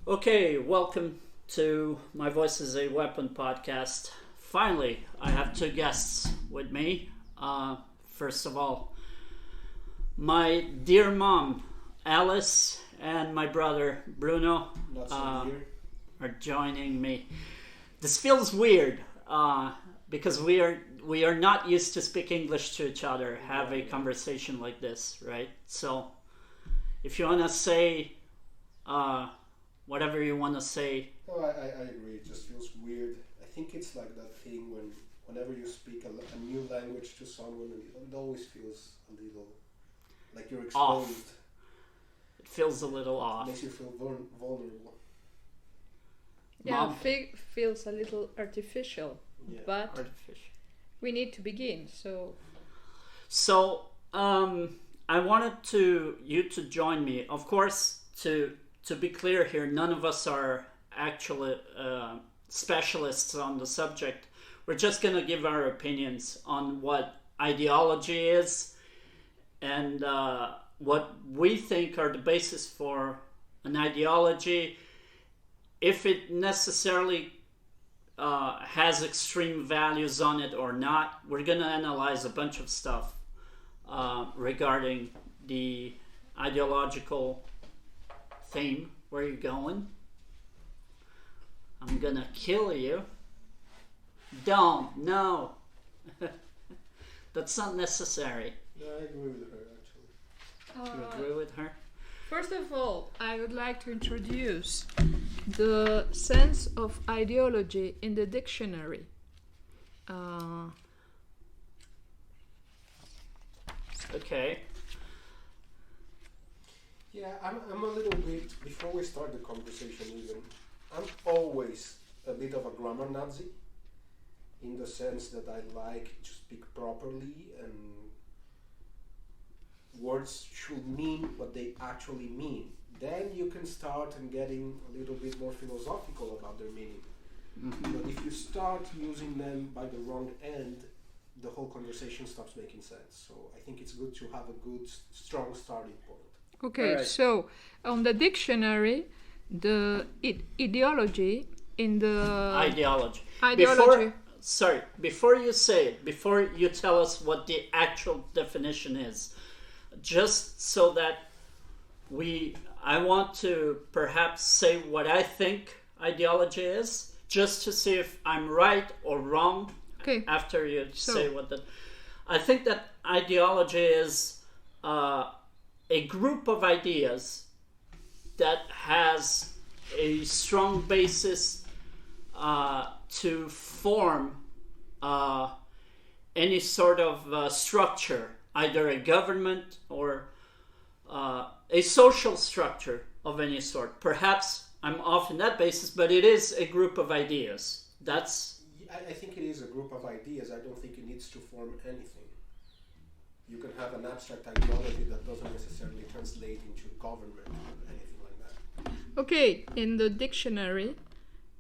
Okay, welcome to My Voice is a Weapon podcast. Finally, I have two guests with me. First of all, my dear mom, Alice, and my brother, Bruno, Not so dear. are joining me. This feels weird because we are not used to speak English to each other, have a conversation like this, right? So, if you want to say whatever you want to say. Oh, I agree. It just feels weird. I think it's like that thing whenever you speak a new language to someone, it always feels a little like you're exposed. Off. It feels a little off. It makes you feel vulnerable. Yeah, Mom? feels a little artificial, Yeah. but Artificial. we need to begin. So So, I wanted you to join me. Of course, to be clear here, none of us are actually specialists on the subject. We're just going to give our opinions on what ideology is and what we think are the basis for an ideology. If it necessarily has extreme values on it or not, we're going to analyze a bunch of stuff regarding the ideological theme. Where you going? I'm gonna kill you. Don't, no. That's not necessary. Yeah, I agree with her actually. You agree with her? first of all, I would like to introduce the sense of ideology in the dictionary. Okay. Yeah, I'm a little bit, before we start the conversation even, I'm always a bit of a grammar Nazi, in the sense that I like to speak properly and words should mean what they actually mean. Then you can start and getting a little bit more philosophical about their meaning. But if you start using them by the wrong end, the whole conversation stops making sense. So I think it's good to have a good, strong starting point. Okay, Alright. so on the dictionary, the ideology in the Ideology. ideology. Before you say it, before you tell us what the actual definition is, just so that I want to perhaps say what I think ideology is, just to see if I'm right or wrong. Okay. After you say what I think that ideology is a group of ideas that has a strong basis to form any sort of structure, either a government or a social structure of any sort. Perhaps I'm off in that basis, but it is a group of ideas. I think it is a group of ideas. I don't think it needs to form anything. You can have an abstract ideology that doesn't necessarily translate into government or anything like that. Okay, in the dictionary,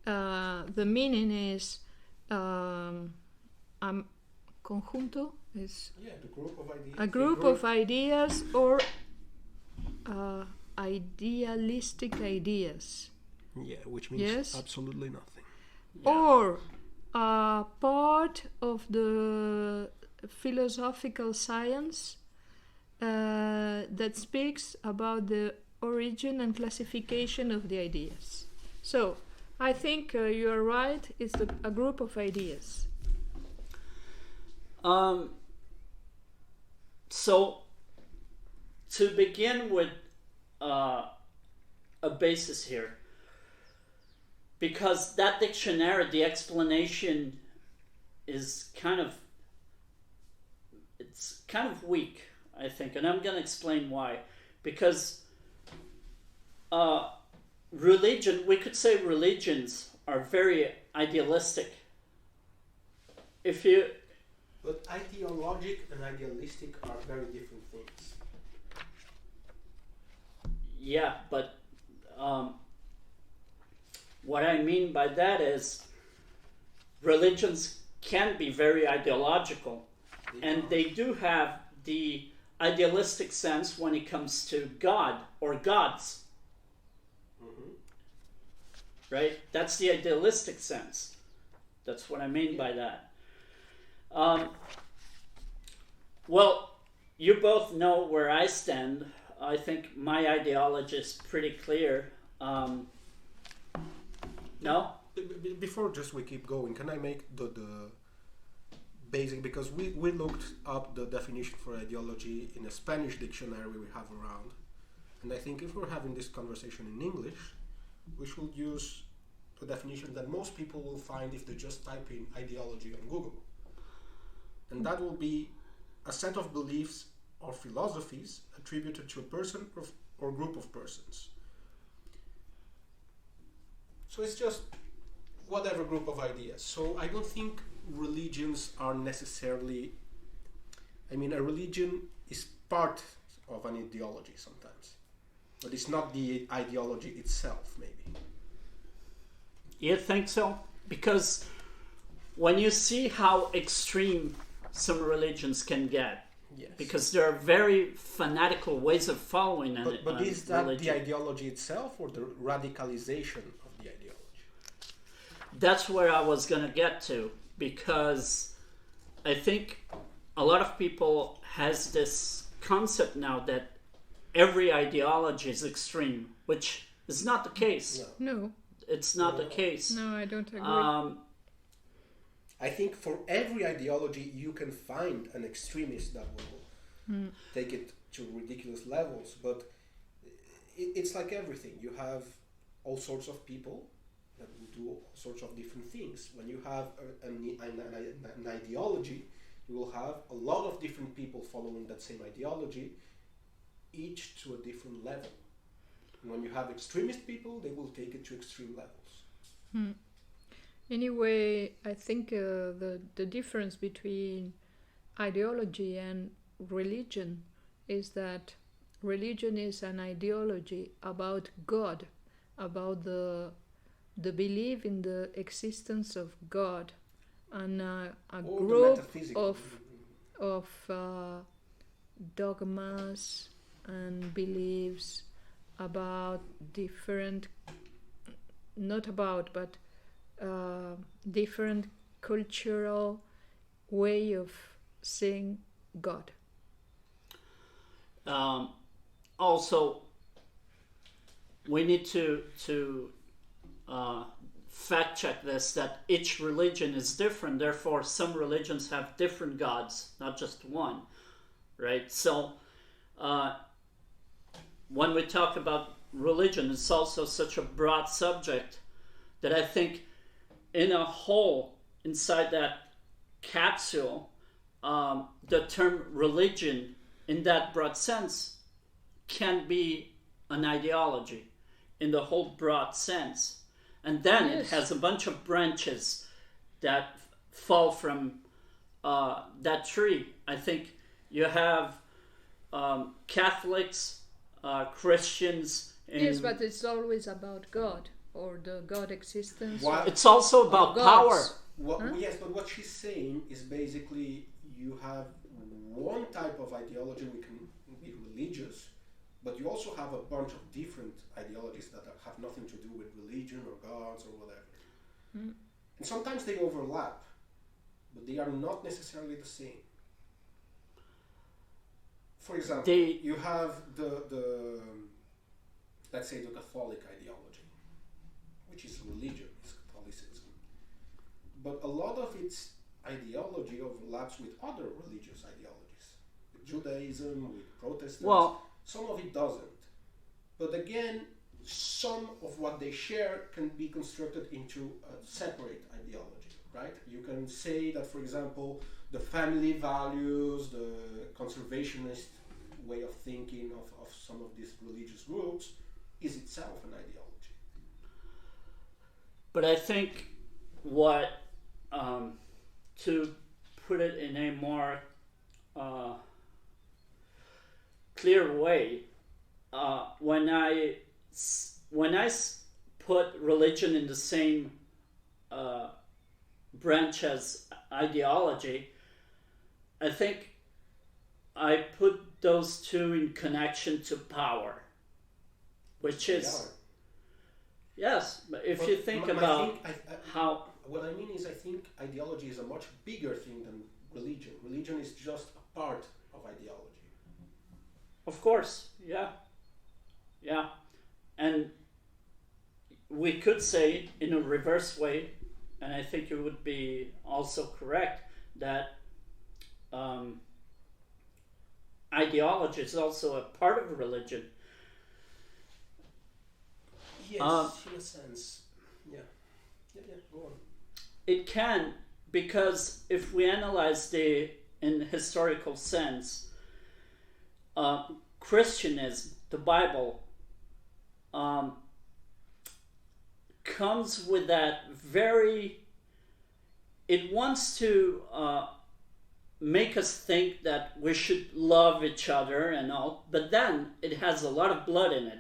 the meaning is conjunto is Yeah, the group of ideas. a group of ideas or idealistic ideas, Yeah, which means Yes. absolutely nothing. or a part of the philosophical science that speaks about the origin and classification of the ideas. So, I think you are right, it's a group of ideas. So, to begin with a basis here, because that dictionary, the explanation is kind of weak, I think, and I'm going to explain why. Because religion, we could say religions are very idealistic. But ideologic and idealistic are very different things. Yeah, but what I mean by that is religions can be very ideological, and they do have the idealistic sense when it comes to God or gods. right? That's the idealistic sense. That's what I mean by that. Well, you both know where I stand. I think my ideology is pretty clear. No? Before just we keep going, can I make the basic, because we looked up the definition for ideology in a Spanish dictionary we have around, and I think if we're having this conversation in English, we should use a definition that most people will find if they just type in ideology on Google. And that will be a set of beliefs or philosophies attributed to a person or group of persons. So it's just whatever group of ideas. So I don't think religions are necessarily... I mean, a religion is part of an ideology sometimes, but it's not the ideology itself, maybe. You think so? Because when you see how extreme some religions can get, Yes. because there are very fanatical ways of following an But is that religion. the ideology itself or the radicalization of the ideology? That's where I was going to get to, because I think a lot of people has this concept now that every ideology is extreme, which is not the case. No, It's not the case. no, I don't agree. I think for every ideology you can find an extremist that will take it to ridiculous levels, but it's like everything. You have all sorts of people that will do all sorts of different things. When you have an ideology, you will have a lot of different people following that same ideology, each to a different level. And when you have extremist people, they will take it to extreme levels. Anyway, I think the difference between ideology and religion is that religion is an ideology about God, about the belief in the existence of God, and a Or the group metaphysical. of dogmas and beliefs about different, not about, but different cultural way of seeing God. Also, we need to fact check this, that each religion is different. Therefore, some religions have different gods, not just one, right? So, when we talk about religion, it's also such a broad subject that I think in a whole, inside that capsule, the term religion in that broad sense can be an ideology in the whole broad sense. And then Yes. it has a bunch of branches that fall from that tree. I think you have Catholics, Christians. Yes, but it's always about God or the God existence. Why- It's also about gods. power. Yes, but what she's saying is basically you have one type of ideology which can be religious, but you also have a bunch of different ideologies that have nothing to do with religion or gods or whatever. And sometimes they overlap, but they are not necessarily the same. For example, you have the let's say the Catholic ideology, which is religion, is Catholicism. But a lot of its ideology overlaps with other religious ideologies, with Judaism, with Protestants. Well, Some of it doesn't. But again, some of what they share can be constructed into a separate ideology, right? You can say that, for example, the family values, the conservationist way of thinking of some of these religious groups is itself an ideology. but I think what, to put it in a more clear way, when I put religion in the same branch as ideology, I think I put those two in connection to power, which is Yes, but if But you think my about how what I mean is, I think ideology is a much bigger thing than religion. Religion is just a part of ideology. of course, yeah, yeah, and we could say in a reverse way, and I think you would be also correct that um, ideology is also a part of religion. Yes, Um, in a sense. Yeah. Yeah, go on. It can, because if we analyze the in historical sense, Christianism, the Bible, um, comes with that very. It wants to make us think that we should love each other and all, but then it has a lot of blood in it.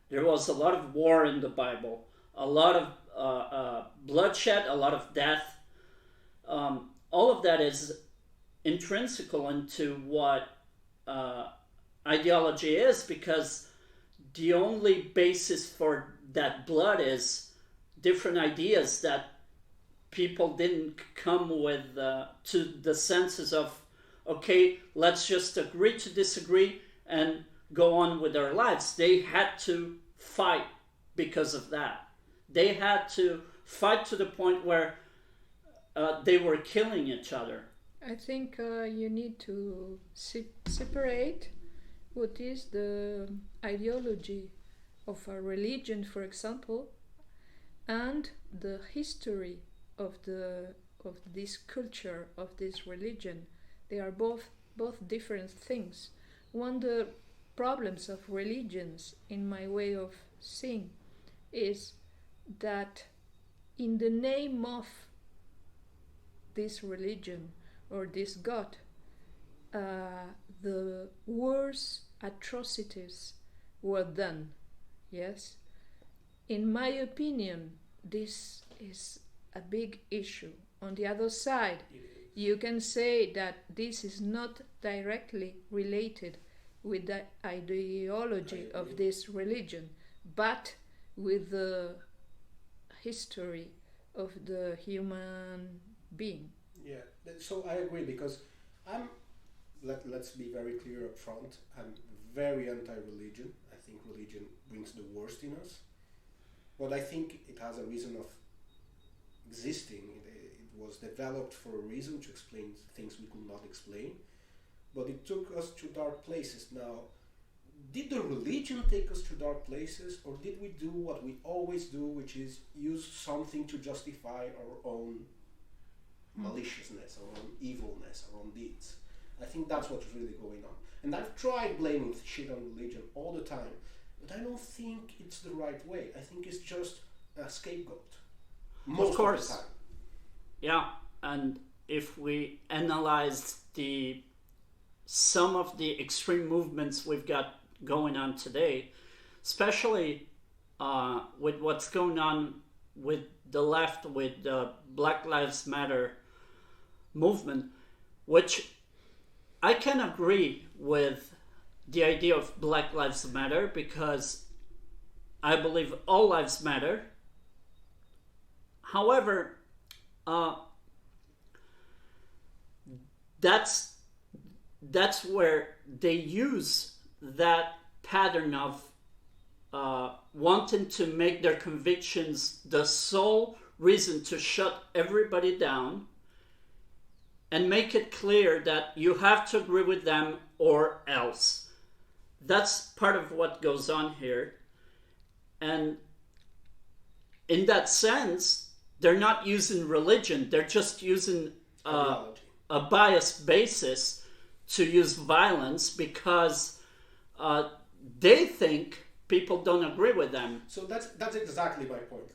There was a lot of war in the Bible, a lot of bloodshed, a lot of death. All of that is intrinsical into what ideology is, because the only basis for that blood is different ideas that people didn't come with to the senses of, okay, let's just agree to disagree and go on with their lives. They had to fight because of that. They had to fight to the point where they were killing each other. I think you need to separate what is the ideology of a religion, for example, and the history of this culture, of this religion. They are both different things. One of the problems of religions, in my way of seeing, is that in the name of this religion or this God, the worst atrocities were done. Yes? In my opinion, this is a big issue. On the other side, you can say that this is not directly related with the ideology of this religion, but with the history of the human being. Yeah, so I agree, because let's be very clear up front, I'm very anti-religion. I think religion brings the worst in us. But I think it has a reason of existing. It was developed for a reason, to explain things we could not explain. But it took us to dark places. Now, did the religion take us to dark places, or did we do what we always do, which is use something to justify our own maliciousness, our own evilness, our own deeds? I think that's what's really going on. And I've tried blaming shit on religion all the time, but I don't think it's the right way. I think it's just a scapegoat. Most Of course. of the time. Yeah, and if we analyze some of the extreme movements we've got going on today, especially with what's going on with the left, with the Black Lives Matter movement, which I can agree with the idea of Black Lives Matter, because I believe all lives matter. However, that's where they use that pattern of wanting to make their convictions the sole reason to shut everybody down and make it clear that you have to agree with them or else. That's part of what goes on here. And in that sense, they're not using religion, they're just using a biased basis to use violence, because they think people don't agree with them. So that's exactly my point.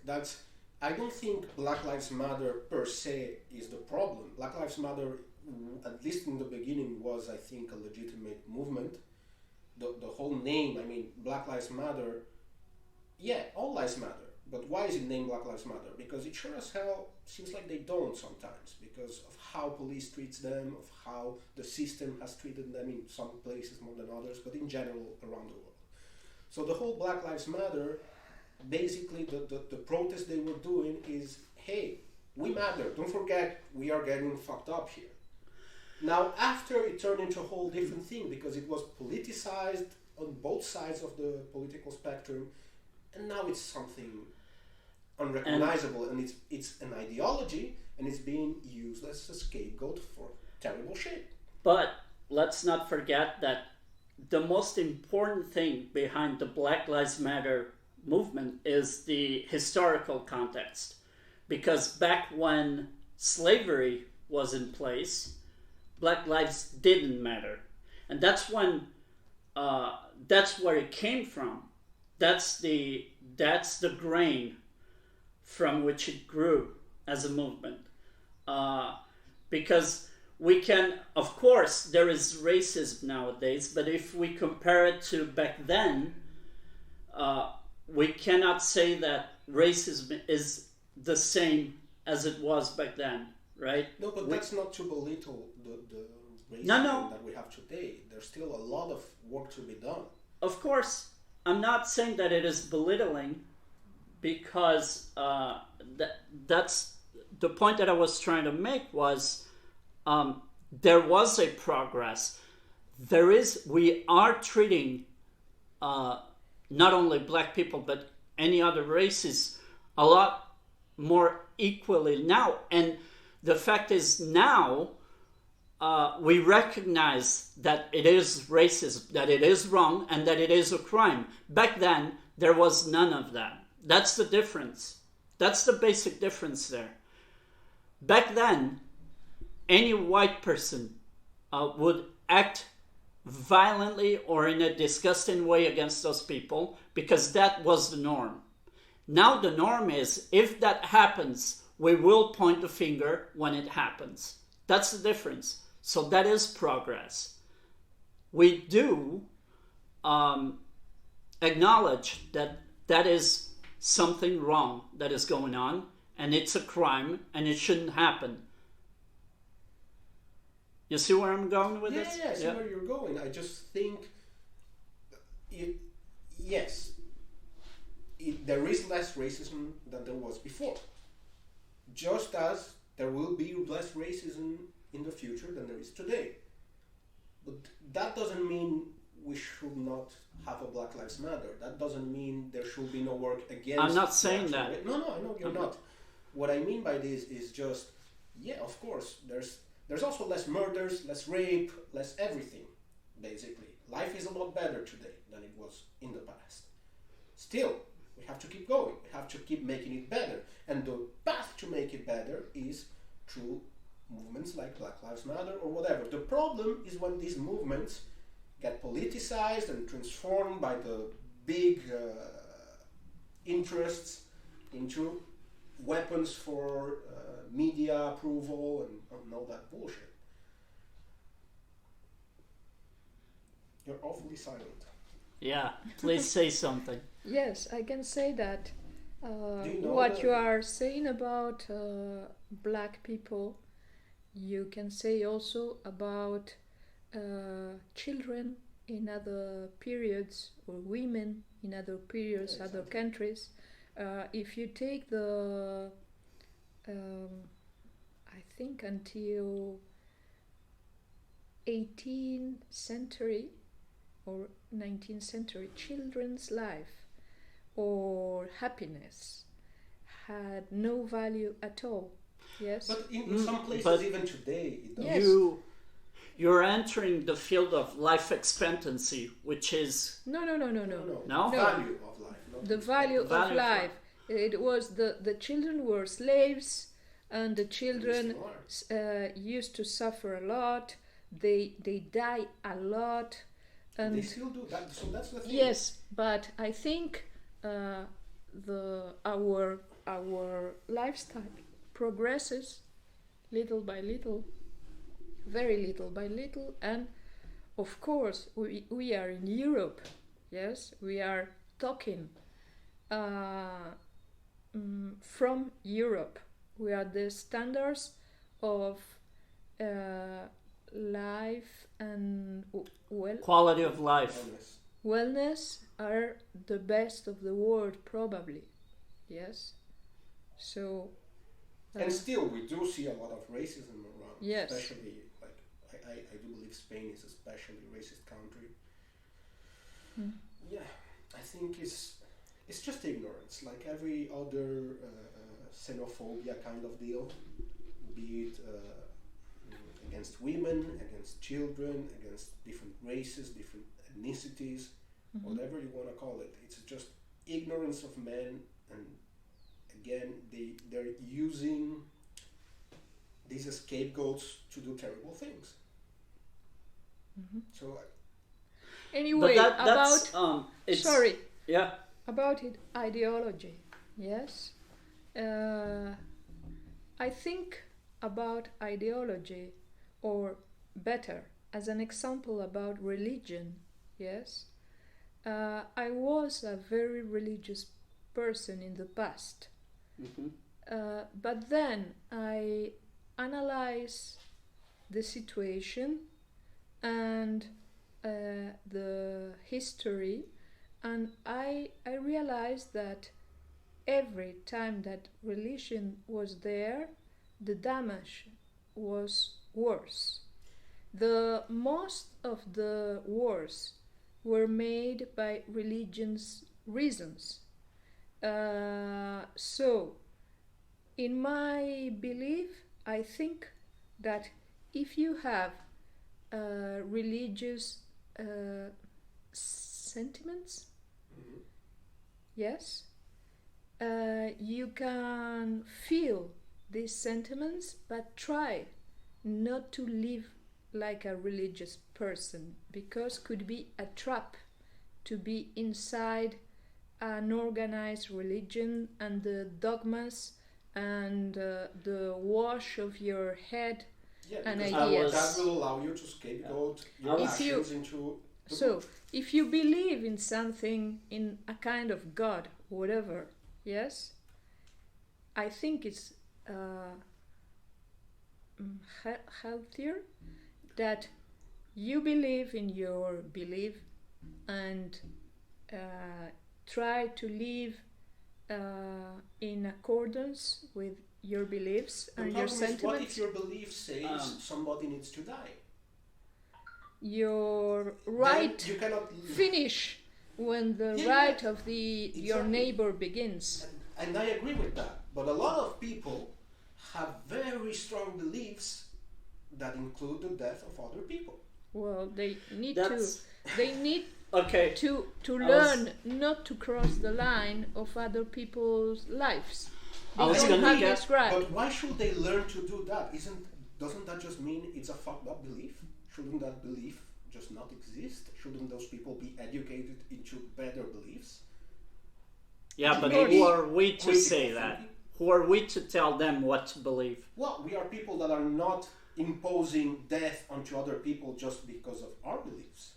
I don't think Black Lives Matter per se is the problem. Black Lives Matter, at least in the beginning, was, I think, a legitimate movement. The whole name, I mean, Black Lives Matter, yeah, all lives matter. But why is it named Black Lives Matter? Because it sure as hell seems like they don't sometimes, because of how police treats them, of how the system has treated them in some places more than others, but in general around the world. So the whole Black Lives Matter basically the protest they were doing is, hey, we matter. Don't forget, we are getting fucked up here. Now, after it turned into a whole different thing because it was politicized on both sides of the political spectrum, and now it's something unrecognizable, and it's an ideology, and it's being used as a scapegoat for terrible shit. But let's not forget that the most important thing behind the Black Lives Matter movement is the historical context. Because back when slavery was in place, Black lives didn't matter. And that's when, that's where it came from. That's the grain from which it grew as a movement. Because we can, of course, there is racism nowadays, but if we compare it to back then, we cannot say that racism is the same as it was back then, right? No, but that's not to belittle the racism that we have today. There's still a lot of work to be done. Of course, I'm not saying that it is belittling, because that's the point that I was trying to make was there was a progress. We are treating not only black people but any other races a lot more equally now. And the fact is now we recognize that it is racism, that it is wrong, and that it is a crime. Back then, there was none of that. That's the difference. That's the basic difference there. Back then, any white person would act violently or in a disgusting way against those people because that was the norm. Now the norm is, if that happens, we will point the finger when it happens. That's the difference. So that is progress. We do acknowledge that that is something wrong that is going on, and it's a crime, and it shouldn't happen. You see where I'm going with this? Yeah, I see where you're going. I just think, there is less racism than there was before. Just as there will be less racism in the future than there is today. But that doesn't mean we should not have a Black Lives Matter. That doesn't mean there should be no work against... I'm not saying that. No, I know you're not. What I mean by this is just, of course, there's also less murders, less rape, less everything, basically. Life is a lot better today than it was in the past. Still, we have to keep going. We have to keep making it better. And the path to make it better is through movements like Black Lives Matter or whatever. The problem is when these movements get politicized and transformed by the big interests into weapons for media approval and all that bullshit. You're awfully silent. Yeah, please say something. Yes, I can say that what you are saying about black people, you can say also about children in other periods, or women in other periods, other countries. If you take the, I think until 18th century or 19th century, children's life or happiness had no value at all. Yes. But in some places, even today, it does. Yes. You're entering the field of life expectancy, which is... No. No? Value of life. The value of life. It was the children were slaves, and the children used to suffer a lot. They die a lot. And they still do that, so that's the thing. Yes, but I think our lifestyle progresses little by little, very little by little, and of course we are in Europe. Yes, we are talking from Europe. We are the standards of life and quality of life. wellness are the best of the world, probably. Yes. So. And still, we do see a lot of racism around. Yes. Especially, like, I do believe Spain is especially racist country. Yeah, I think it's just ignorance, like every other xenophobia kind of deal, be it against women, against children, against different races, different ethnicities, whatever you want to call it. It's just ignorance of men, and again, they're using these as scapegoats to do terrible things. So. Anyway, that's, about sorry. Yeah. About ideology, yes. I think about ideology, or better, as an example about religion, yes. I was a very religious person in the past, but then I analyze the situation and the history, and I realized that every time that religion was there, the damage was worse. The most of the wars were made by religion's reasons. So, in my belief, I think that if you have religious sentiments, yes, you can feel these sentiments, but try not to live like a religious person, because could be a trap to be inside an organized religion and the dogmas and the wash of your head and ideas. That will allow you to scapegoat your actions into. So, if you believe in something, in a kind of God, whatever, yes, I think it's healthier that you believe in your belief and try to live in accordance with your beliefs and your sentiments. What if your belief says somebody needs to die? Your right then you cannot finish when the right of your neighbor begins. And I agree with that. But a lot of people have very strong beliefs that include the death of other people. Well, they need to learn not to cross the line of other people's lives. But why should they learn to do that? Doesn't that just mean it's a fucked up belief? Shouldn't that belief just not exist? Shouldn't those people be educated into better beliefs? Yeah, but who are we to say that? Who are we to tell them what to believe? Well, we are people that are not imposing death onto other people just because of our beliefs.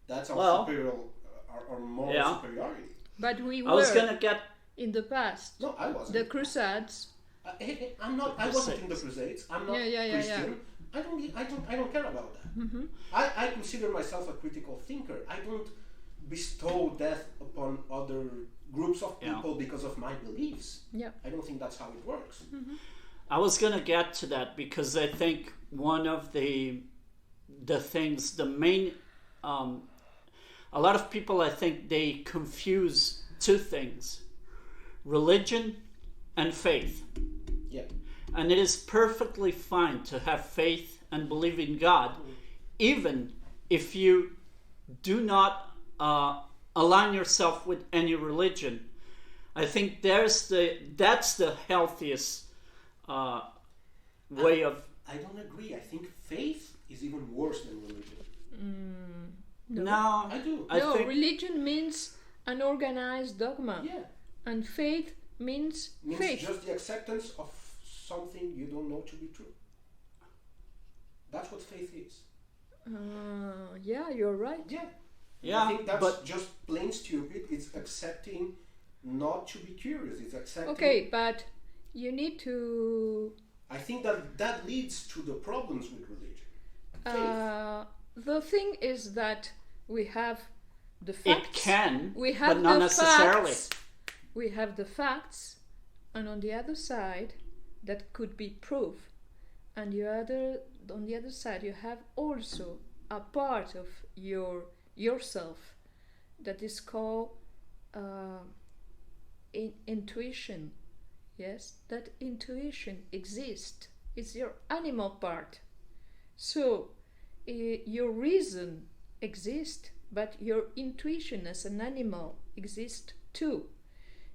That's our our moral superiority. But we I was gonna get in the past. No, I wasn't. The Crusades. I wasn't in the Crusades. I'm not Christian. I don't care about that. I consider myself a critical thinker. I don't bestow death upon other groups of people because of my beliefs. Yeah. I don't think that's how it works. I was gonna get to that because I think one of the things, the main, a lot of people, I think they confuse two things: religion and faith. Yeah. And it is perfectly fine to have faith and believe in God, even if you do not align yourself with any religion. I think that's the healthiest way of. I don't agree. I think faith is even worse than religion. No, I do. I think religion means an organized dogma. Yeah. And faith means faith. Just the acceptance of something you don't know to be true. That's what faith is. Yeah, you're right. Yeah. I think that's just plain stupid. It's accepting not to be curious. It's accepting. Okay, but you need to. I think that leads to the problems with religion. The thing is that we have the facts. It can, we have but not the necessarily. Facts. We have the facts, and on the other side, that could be proof. And on the other side, you have also a part of yourself that is called intuition. Yes, that intuition exists. It's your animal part. So your reason exists, but your intuition as an animal exists too.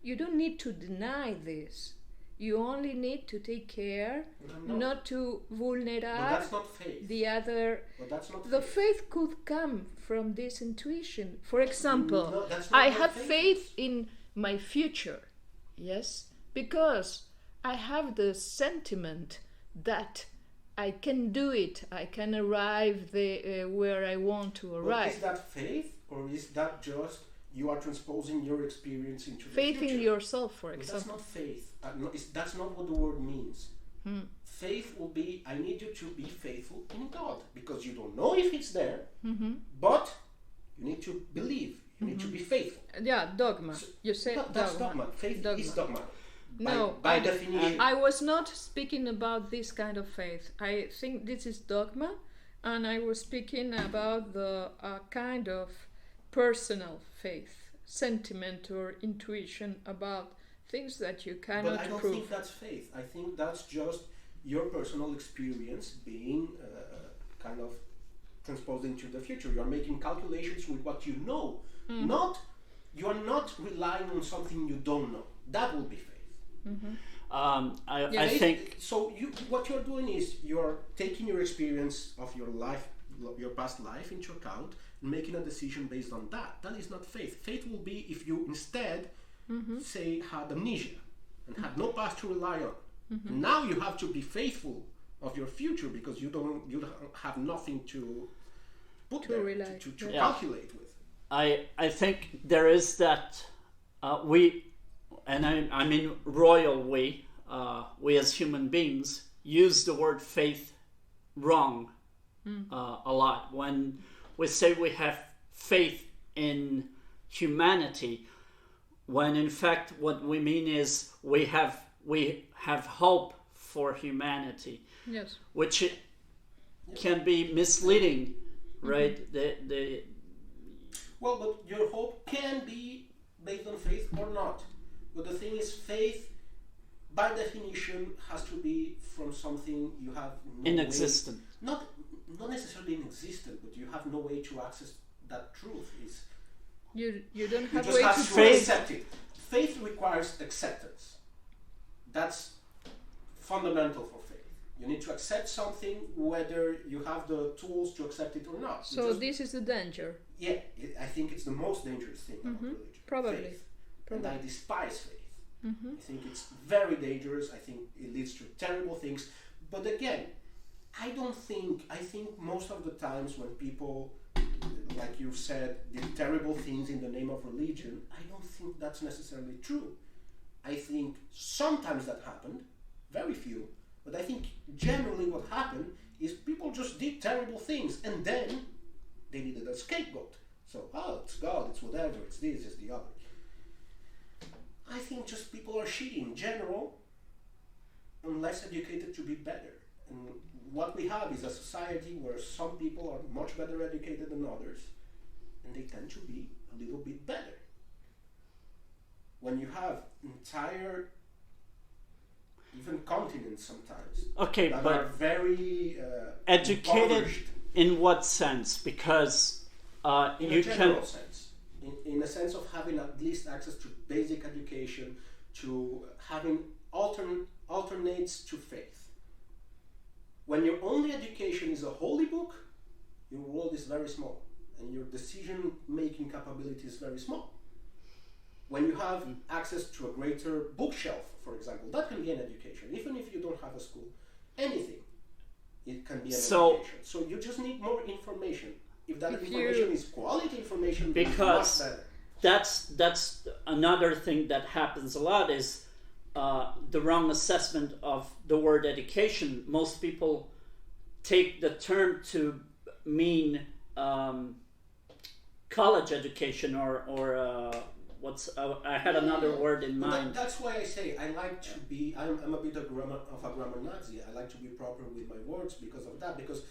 You don't need to deny this. You only need to take care not to vulnerate that's not faith. the other. But that's not The faith. faith could come from this intuition. For example, No, that's not I what have faith faith is. in my future, yes, because I have the sentiment that I can do it. I can arrive where I want to But arrive. is that faith, or is that just you are transposing your experience into the Faith future? in yourself, for But that's example. not faith. That's not what the word means. Hmm. Faith will be, I need you to be faithful in God, because you don't know if it's there, Mm-hmm. but you need to believe. You need to be faithful. Yeah, dogma. So- You said That's dogma. dogma. Faith Dogma. is dogma. No, by definition. I was not speaking about this kind of faith. I think this is dogma, and I was speaking about the kind of personal faith, sentiment or intuition about things that you cannot But I don't prove. think that's faith. I think that's just your personal experience being kind of transposed into the future. You are making calculations with what you know. You are not relying on something you don't know. That will be faith. I think So what you're doing is you're taking your experience of your life, your past life into account, and making a decision based on that. That is not faith. Faith will be if you instead, say, had amnesia and had no past to rely on. And now you have to be faithful of your future because you don't have nothing to put To there rely, to yeah. calculate with. I think there is that we, and I mean royal we as human beings use the word faith wrong a lot. When we say we have faith in humanity, when in fact what we mean is we have hope for humanity, Yes. which can be misleading, right? Well, but your hope can be based on faith or not. But the thing is, faith, by definition, has to be from something you have no inexistent. way, not necessarily inexistent, but you have no way to access that truth. You don't You have just way have to to Faith- accept it. Faith requires acceptance. That's fundamental for faith. You need to accept something whether you have the tools to accept it or not. You So just- this is the danger. yeah, I think it's the most dangerous thing about religion. Probably. Faith. Probably. And I despise faith. I think it's very dangerous. I think it leads to terrible things. But again, I think most of the times when people, like you said, did terrible things in the name of religion, I don't think that's necessarily true. I think sometimes that happened, very few, but I think generally what happened is people just did terrible things and then they needed a scapegoat. So, it's God, it's whatever, it's this, it's the other. I think just people are shitty in general and less educated to be better. And what we have is a society where some people are much better educated than others and they tend to be a little bit better. When you have entire, even continents sometimes, Okay, that but are very educated impoverished in what sense? Because in you a general can. sense. In a sense of having at least access to basic education, to having alternates to faith. When your only education is a holy book, your world is very small and your decision-making capability is very small. When you have access to a greater bookshelf, for example, that can be an education. Even if you don't have a school, anything, it can be an education. So you just need more information. If that information is quality information, then it's Because much better. that's another thing that happens a lot is the wrong assessment of the word education. Most people take the term to mean college education or I had another word in But mind. that's why I say I like to be. I'm a bit of a grammar Nazi. I like to be proper with my words because of that. Because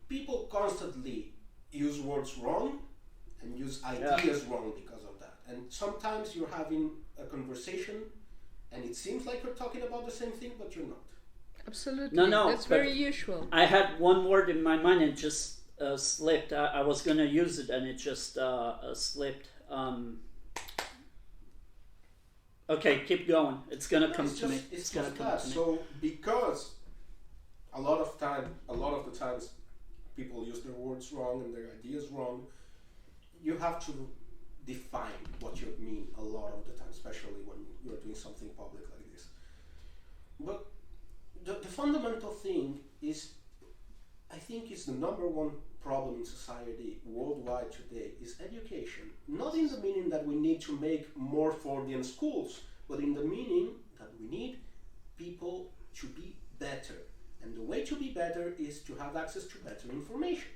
people constantly use words wrong and use ideas wrong because of that. And sometimes you're having a conversation, and it seems like you're talking about the same thing, but you're not. Absolutely. No, That's very usual. I had one word in my mind and just slipped. I was going to use it and it just slipped. Okay, keep going. It's going to come to me. It's going to come to me. So because a lot of the times people use their words wrong and their ideas wrong, you have to define what you mean a lot of the time, especially when you're doing something public like this. But the fundamental thing is, I think, is the number one problem in society worldwide today is education. Not in the meaning that we need to make more Fordian schools, but in the meaning that we need people to be better. And the way to be better is to have access to better information.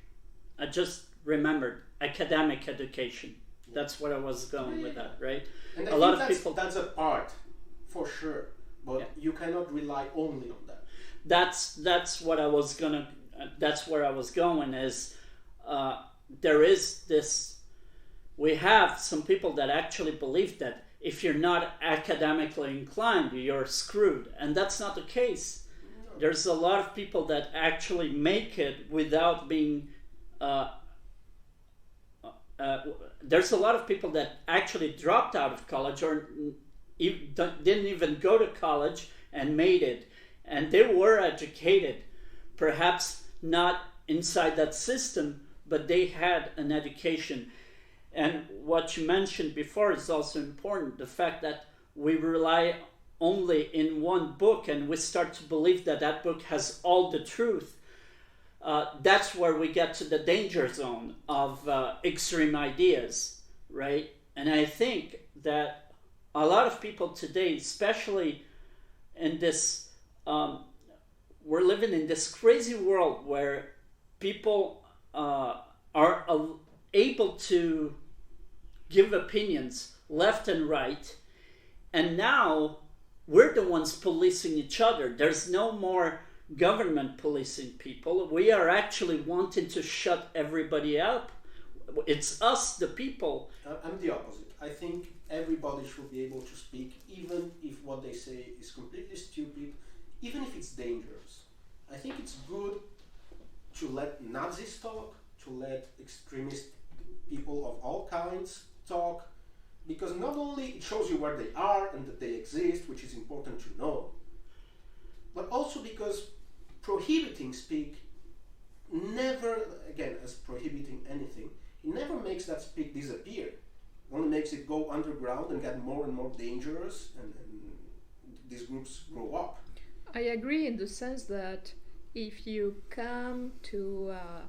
I just remembered academic education. That's what I was going with that, right? And a lot of people. That's a part, for sure. But you cannot rely only on that. That's what I was gonna. That's where I was going. Is there is this? We have some people that actually believe that if you're not academically inclined, you're screwed, and that's not the case. No. There's a lot of people that actually make it without being. There's a lot of people that actually dropped out of college or didn't even go to college and made it, and they were educated, perhaps not inside that system, but they had an education. And what you mentioned before is also important, the fact that we rely only in one book and we start to believe that that book has all the truth. That's where we get to the danger zone of extreme ideas, right? And I think that a lot of people today, especially in this, we're living in this crazy world where people are able to give opinions left and right, and now we're the ones policing each other. There's no more government policing people. We are actually wanting to shut everybody up. It's us, the people. I'm the opposite. I think everybody should be able to speak, even if what they say is completely stupid, even if it's dangerous. I think it's good to let Nazis talk, to let extremist people of all kinds talk, because not only it shows you where they are and that they exist, which is important to know, but also because prohibiting speak never, again, as prohibiting anything, it never makes that speak disappear. It only makes it go underground and get more and more dangerous, and these groups grow up. I agree in the sense that if you come to a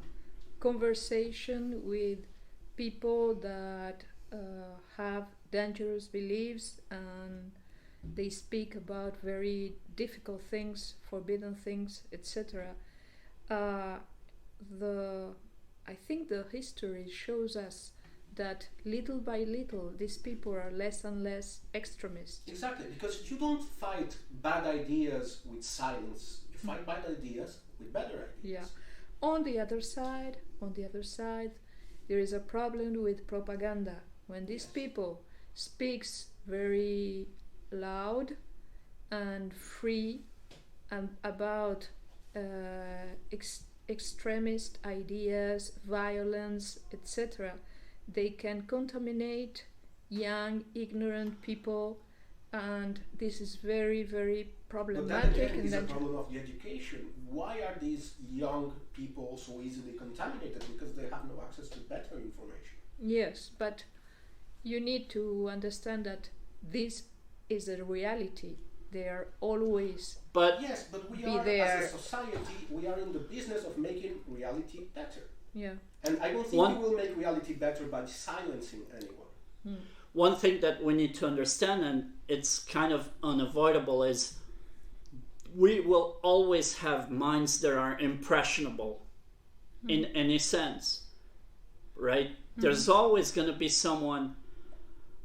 conversation with people that have dangerous beliefs and they speak about very difficult things, forbidden things, etc. I think the history shows us that little by little these people are less and less extremists. Exactly, because you don't fight bad ideas with silence. You fight bad ideas with better ideas. Yeah. On the other side, there is a problem with propaganda. When these people speaks very loud and free about extremist ideas, violence, etc., they can contaminate young, ignorant people, and this is very, very problematic. But that again is a problem of the education. Why are these young people so easily contaminated? Because they have no access to better information. Yes, but you need to understand that this is a reality. They are always yes, but we are there. As a society, we are in the business of making reality better. Yeah. And I don't think we will make reality better by silencing anyone. One thing that we need to understand, and it's kind of unavoidable, is we will always have minds that are impressionable in any sense, right? There's always going to be someone,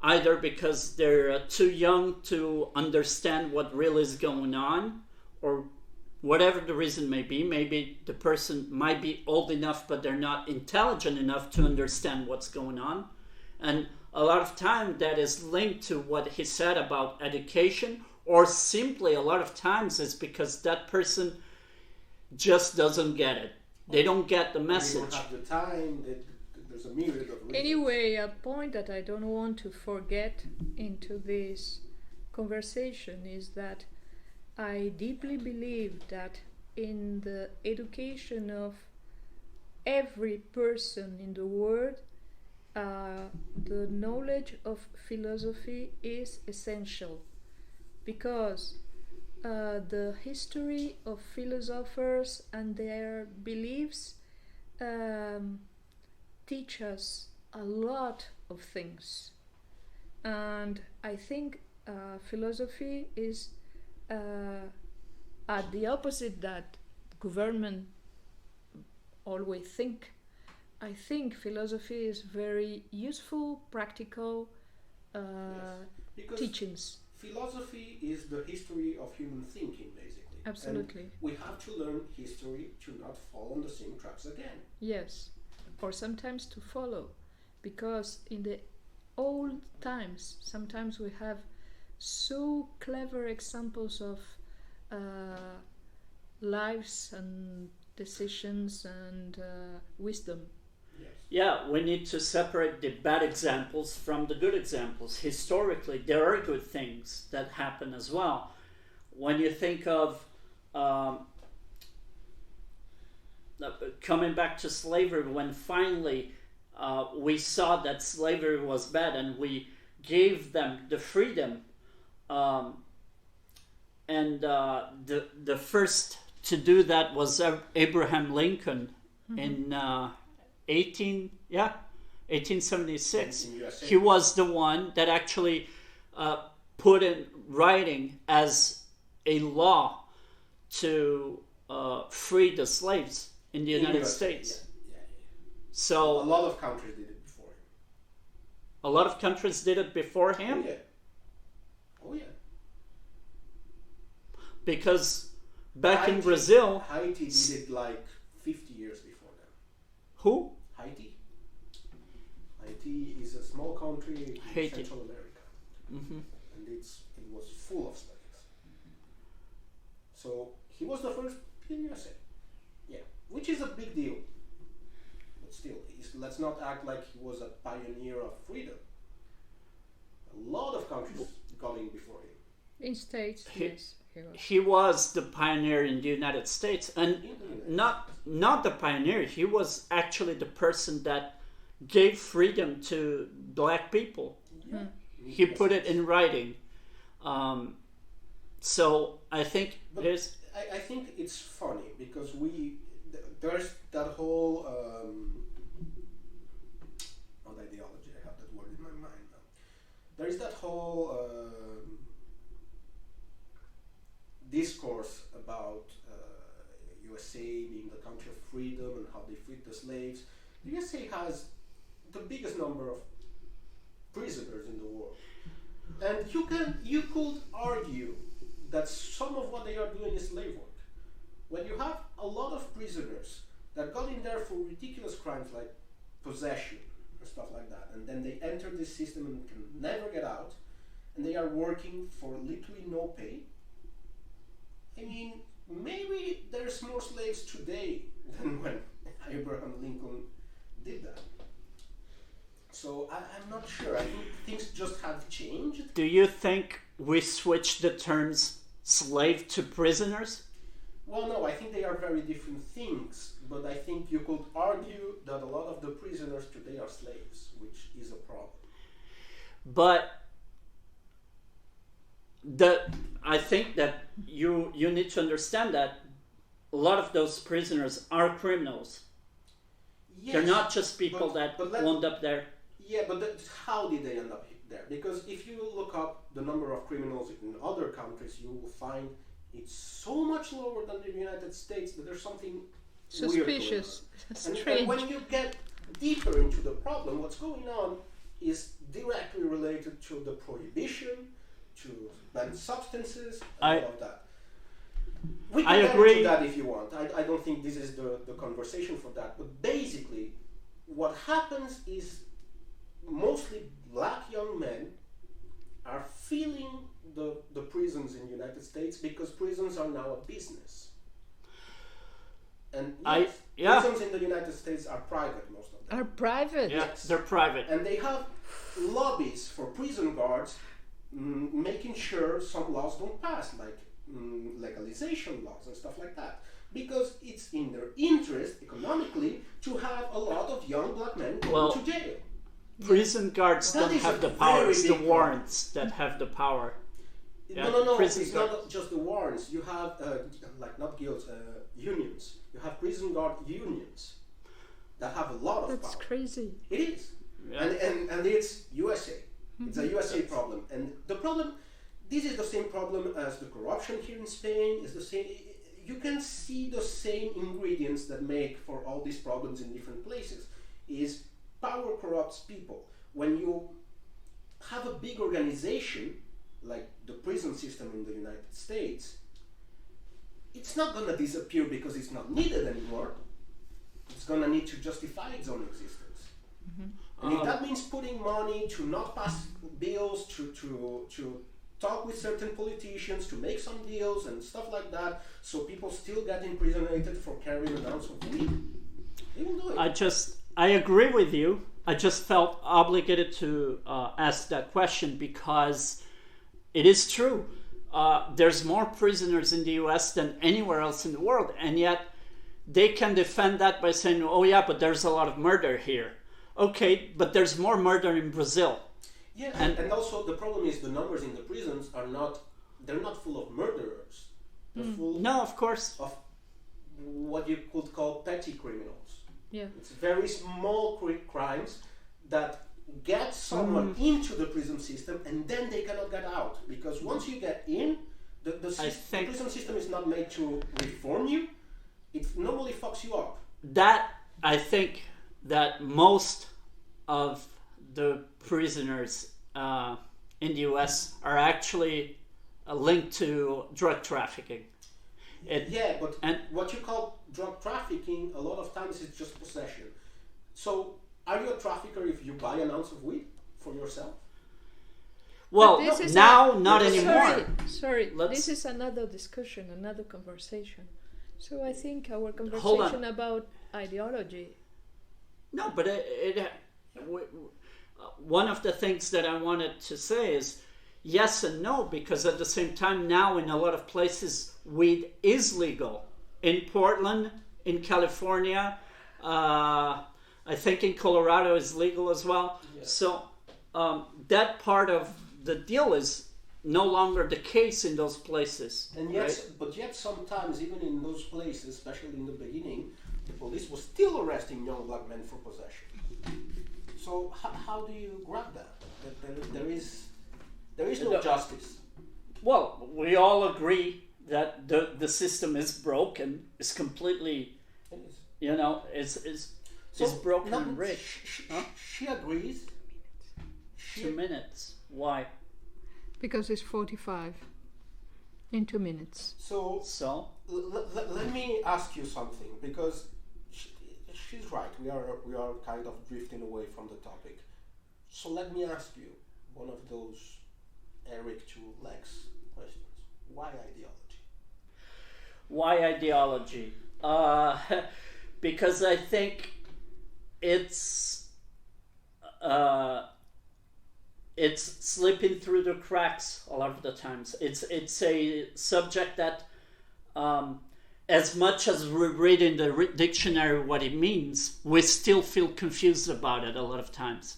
either because they're too young to understand what really is going on, or whatever the reason may be. Maybe the person might be old enough, but they're not intelligent enough to understand what's going on. And a lot of time that is linked to what he said about education, or simply a lot of times it's because that person just doesn't get it. They don't get the message. They don't have the time. There's a myriad of reasons. Anyway, a point that I don't want to forget into this conversation is that I deeply believe that in the education of every person in the world, the knowledge of philosophy is essential, because the history of philosophers and their beliefs teach us a lot of things. And I think philosophy is at the opposite that government always think. I think philosophy is very useful, practical because teachings. Philosophy is the history of human thinking, basically. Absolutely. And we have to learn history to not fall on the same traps again. Yes, or sometimes to follow, because in the old times, sometimes we have so clever examples of lives and decisions and wisdom. Yes. Yeah, we need to separate the bad examples from the good examples. Historically, there are good things that happen as well. When you think of coming back to slavery, when finally we saw that slavery was bad and we gave them the freedom, and the first to do that was Abraham Lincoln in 1876. He was the one that actually put in writing as a law to free the slaves in the United States. Yeah. So a lot of countries did it before him. A lot of countries did it before him. Oh yeah. Because back in Brazil, Haiti did it like 50 years before them. Who? Haiti. Haiti is a small country in Central America, and it was full of slaves. So he was the first in USA. Yeah, which is a big deal. But still, let's not act like he was a pioneer of freedom. A lot of countries got in before him. In States, yes. He was the pioneer in the United States, and not the pioneer. He was actually the person that gave freedom to black people. Yeah. He put it in writing. So I think there's. I think it's funny because there's that whole not ideology. I have that word in my mind now. There is that whole discourse about USA being the country of freedom and how they freed the slaves. The USA has the biggest number of prisoners in the world, and you could argue that some of what they are doing is slave work. When you have a lot of prisoners that got in there for ridiculous crimes like possession and stuff like that, and then they enter this system and can never get out, and they are working for literally no pay. I mean, maybe there's more slaves today than when Abraham Lincoln did that. So I'm not sure. I think things just have changed. Do you think we switched the terms slave to prisoners? Well, no, I think they are very different things. But I think you could argue that a lot of the prisoners today are slaves, which is a problem. But I think that you need to understand that a lot of those prisoners are criminals. Yes, they're not just people that wound up there. Yeah, but how did they end up there? Because if you look up the number of criminals in other countries, you will find it's so much lower than the United States that there's something suspicious, weird strange. and when you get deeper into the problem, what's going on is directly related to the prohibition, to banned substances, and all of that. We can get into that if you want. I don't think this is the conversation for that. But basically, what happens is mostly black young men are feeling the prisons in the United States because prisons are now a business. And prisons in the United States are private, most of them. Are private? Yes, they're private. And they have lobbies for prison guards making sure some laws don't pass, like legalization laws and stuff like that. Because it's in their interest, economically, to have a lot of young black men going to jail. Prison guards don't have the power. It's the warrants that have the power. No. It's not just the warrants. You have, not guilds, unions. You have prison guard unions that have a lot of power. That's crazy. It is. Yeah. And it's USA. It's a USA problem. And the problem, this is the same problem as the corruption here in Spain. It's the same. You can see the same ingredients that make for all these problems in different places. Is power corrupts people. When you have a big organization like the prison system in the United States, it's not going to disappear because it's not needed anymore. It's going to need to justify its own existence. And if that means putting money to not pass bills, to talk with certain politicians, to make some deals and stuff like that, so people still get imprisonated for carrying an ounce of weed, they will do it. I agree with you. I just felt obligated to ask that question because it is true. There's more prisoners in the US than anywhere else in the world, and yet they can defend that by saying, oh yeah, but there's a lot of murder here. Okay, but there's more murder in Brazil. Yeah, and also the problem is the numbers in the prisons they're not full of murderers. They're full of course. Of what you could call petty criminals. Yeah. It's very small crimes that get someone into the prison system and then they cannot get out. Because once you get in, the prison system is not made to reform you. It normally fucks you up. I think that most of the prisoners in the US are actually linked to drug trafficking. But what you call drug trafficking, a lot of times it's just possession. So, are you a trafficker if you buy an ounce of weed for yourself? Well, not anymore. Sorry, this is another discussion, another conversation. So I think our conversation about ideology. No, but one of the things that I wanted to say is yes and no, because at the same time now in a lot of places weed is legal. In Portland, in California, I think in Colorado is legal as well. Yes. So that part of the deal is no longer the case in those places. And yet sometimes even in those places, especially in the beginning, the police was still arresting young black men for possession. So how do you grab that? There is no justice. Well, we all agree that the system is broken, is completely, is broken and rigged. She agrees. 2 minutes. Why? Because it's 45 in 2 minutes. So let me ask you something, because she's right. We are kind of drifting away from the topic. So let me ask you one of those Eric to Lex questions. Why ideology? Why ideology? Because I think it's slipping through the cracks a lot of the times. It's a subject that, as much as we read in the dictionary what it means, we still feel confused about it a lot of times,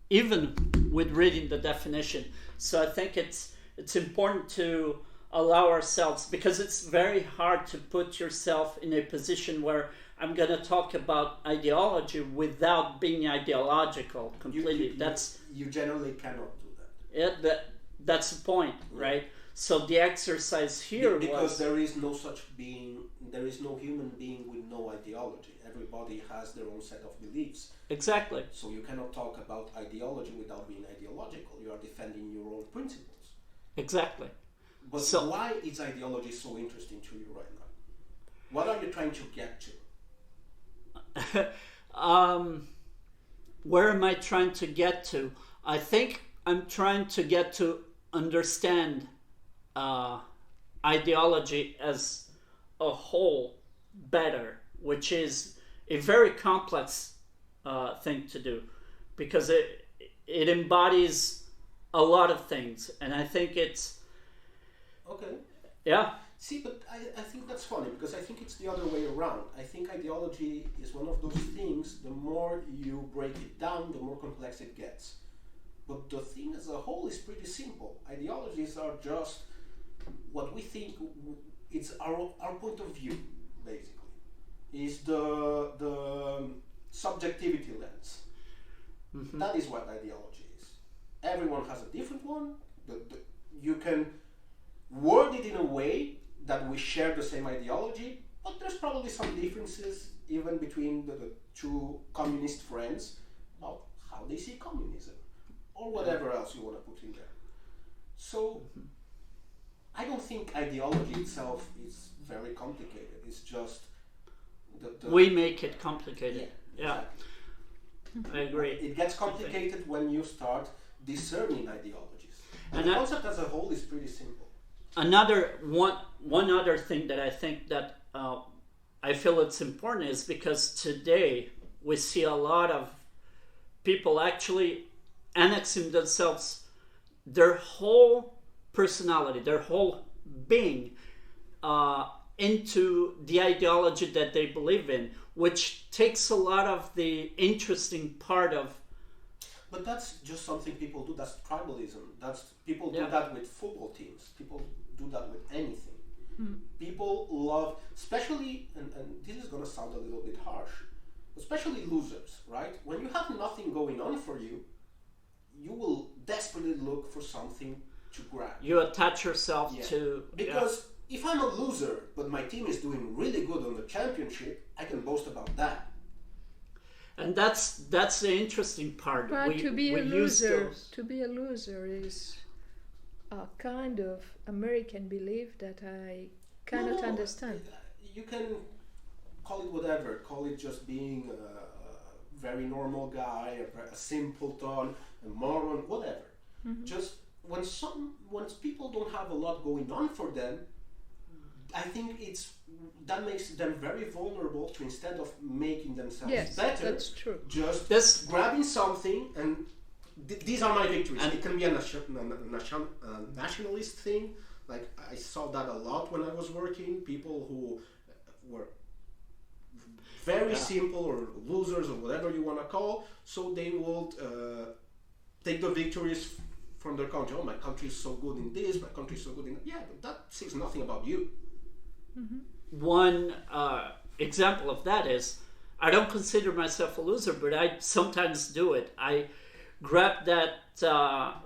even with reading the definition. So I think it's important to allow ourselves, because it's very hard to put yourself in a position where I'm going to talk about ideology without being ideological completely. You generally cannot do that. Yeah, that's the point, right? So the exercise here because was there is no such being, there is no human being with no ideology. Everybody has their own set of beliefs. exactly. So you cannot talk about ideology without being ideological. You are defending your own principles. Exactly. But So- why is ideology so interesting to you right now? What are you trying to get to? Where am I trying to get to? I think I'm trying to get to understand ideology as a whole better, which is a very complex thing to do, because it embodies a lot of things, and I think it's Okay. yeah. See, but I think that's funny because I think it's the other way around. I think ideology is one of those things, the more you break it down, the more complex it gets. But the thing as a whole is pretty simple. Ideologies are just what we think, it's our point of view, basically. Is the subjectivity lens. Mhm. That is what ideology is. Everyone has a different one. You can word it in a way that we share the same ideology, but there's probably some differences even between the two communist friends about how they see communism or whatever else you want to put in there. So I don't think ideology itself is very complicated. It's just the We make it complicated. Yeah, exactly. I agree. It gets complicated when you start discerning ideologies. And And the I- concept as a whole is pretty simple. Another one other thing that I think that I feel it's important is because today we see a lot of people actually annexing themselves, their whole personality, their whole being, into the ideology that they believe in, which takes a lot of the interesting part of. But that's just something people do. That's tribalism. That's people do Yeah. that with football teams. People do that with anything. People love, especially, and this is going to sound a little bit harsh, especially losers, right? When you have nothing going on for you, you will desperately look for something to grab. You attach yourself Yeah. to Because if I'm a loser, but my team is doing really good on the championship, I can boast about that. and that's the interesting part. But to be a use loser, those- is a kind of American belief that I cannot No, understand. You can call it whatever. Call it just being a very normal guy, a simpleton, a moron, whatever. Just when people don't have a lot going on for them, I think that makes them very vulnerable to, instead of making themselves Yes, better, that's true. just This- grabbing something and these are my victories. And- It can be a nationalist thing. Like I saw that a lot when I was working. People who were very simple or losers or whatever you want to call. So they would take the victories from their country. Oh, my country is so good in this. My country is so good in that. Yeah, but that says nothing about you. One example of that is I don't consider myself a loser, but I sometimes do it. I grab that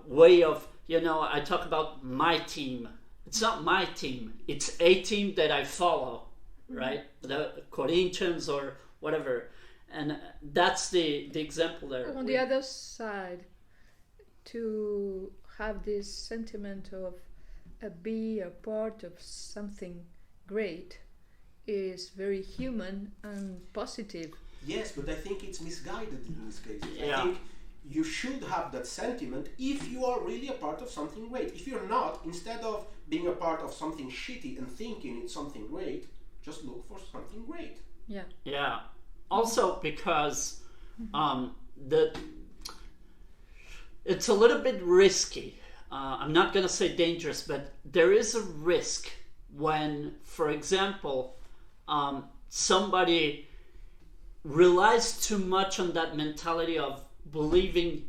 way of, I talk about my team. It's not my team. It's a team that I follow, right? The Corinthians or whatever. And that's the example there. On the other side, to have this sentiment of be a part of something great is very human and positive. Yes, but I think it's misguided in this case. Yeah. I think you should have that sentiment if you are really a part of something great. If you're not, instead of being a part of something shitty and thinking it's something great, just look for something great. Yeah. Yeah. Also because it's a little bit risky. I'm not going to say dangerous, but there is a risk when, for example, somebody relies too much on that mentality of believing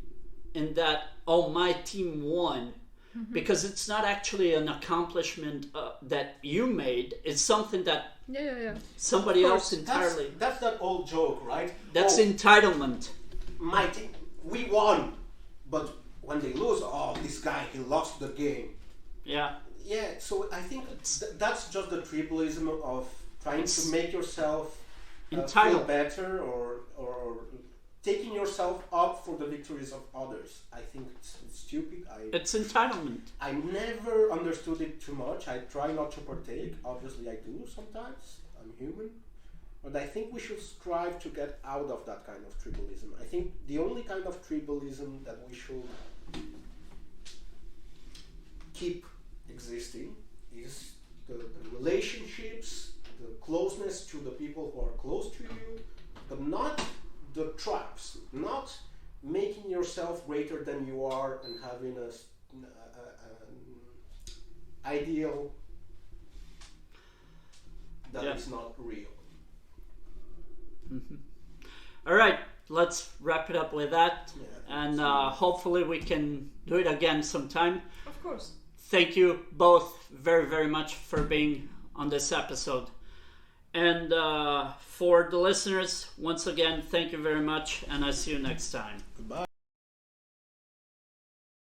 in that, oh, my team won. Because it's not actually an accomplishment that you made. It's something that Yeah. somebody else That's, entirely. that's that old joke, right? That's Oh, entitlement. my team, we won, but when they lose, oh, this guy, he lost the game. Yeah. Yeah, so I think that's just the tribalism of trying to make yourself feel entitled. better or taking yourself up for the victories of others. I think it's stupid. It's entitlement. I never understood it too much. I try not to partake. Obviously, I do sometimes. I'm human. But I think we should strive to get out of that kind of tribalism. I think the only kind of tribalism that we should keep existing is the relationships, the closeness to the people who are close to you, but not the traps, not making yourself greater than you are and having an ideal that is not real. Mm-hmm. All right, let's wrap it up with that, and hopefully we can do it again sometime. Of course. Thank you both very, very much for being on this episode. And for the listeners, once again, thank you very much, and I'll see you next time. Goodbye.